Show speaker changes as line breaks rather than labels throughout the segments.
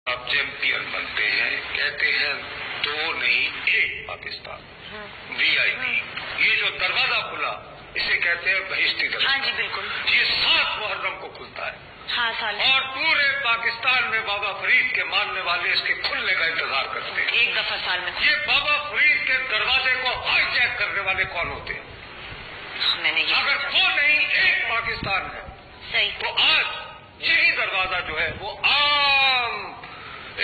آپ چیمپئن بنتے ہیں، کہتے ہیں دو نہیں ایک پاکستان، وی آئی پی، یہ جو دروازہ کھلا اسے کہتے ہیں بہشتی دروازہ۔
ہاں جی بالکل،
یہ 7 محرم کو کھلتا ہے۔
ہاں سال
اور پورے پاکستان میں بابا فرید کے ماننے والے اس کے کھلنے کا انتظار کرتے ہیں۔
ایک دفعہ سال میں۔
یہ بابا فرید کے دروازے کو ہائی جیک کرنے والے کون ہوتے ہیں؟
میں نے
اگر وہ نہیں ایک پاکستان ہے
صحیح
تو آج یہی دروازہ جو ہے وہ عام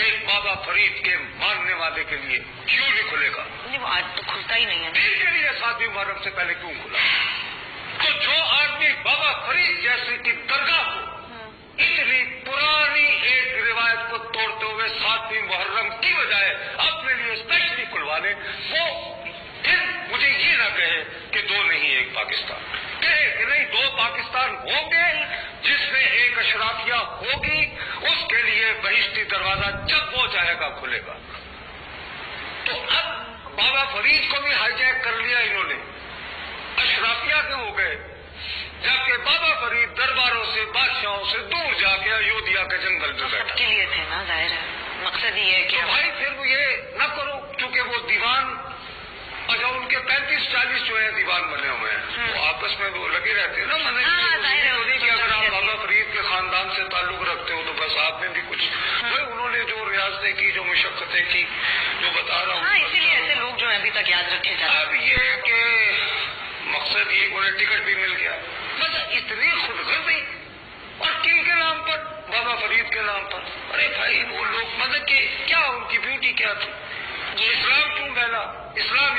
ایک بابا فرید کے ماننے والے کے لیے کیوں نہیں کھلے گا؟
نہیں، وہ آج تو کھلتا ہی نہیں ہے۔
دین کے لیے 7 محرم سے پہلے کیوں کھلا؟ تو جو آدمی بابا فرید جیسے کی درگاہ کو اتنی پرانی ایک روایت کو توڑتے ہوئے 7 محرم کی بجائے اپنے لیے اسپیشلی کھلوا لے، وہ پھر مجھے یہ نہ کہے کہ دو نہیں ایک پاکستان، کہے کہ نہیں 2 پاکستان ہوں گے، جس میں ایک اشرافیہ ہوگی، اس کے لیے بہشتی دروازہ جب وہ چاہے گا کھلے گا۔ تو اب بابا فرید کو بھی ہائی جیک کر لیا انہوں نے، اشرافیہ کے ہو گئے، جبکہ بابا فرید درباروں سے بادشاہوں سے دور جا کے ایودھیا کے جنگل میں بیٹھا۔
سب کے لیے تھے نا، ظاہر ہے مقصد یہ ہے کہ
تو بھائی پھر یہ نہ کرو، چونکہ وہ دیوان اچھا ان کے 35-40 جو ہیں دیوان بنے ہوئے ہیں، وہ آپس میں وہ لگے رہتے ہیں نا، کہ اگر آپ بابا فرید کے خاندان سے تعلق رکھتے ہو تو بس آپ نے بھی کچھ انہوں نے جو ریاستیں کی، جو مشقتیں کی، جو بتا رہا ہوں،
اسی لیے ایسے لوگ جو ہیں ابھی تک یاد رکھے جاتے ہیں۔
اب یہ کہ مقصد یہ انہیں ٹکٹ بھی مل گیا، بس اتنی خود غرضی، اور کن کے نام پر؟ بابا فرید کے نام پر۔ ارے بھائی وہ لوگ مطلب کہ کیا ان کی بیوٹی کیا تھی؟ اسلام کیوں پھیلا؟ اسلام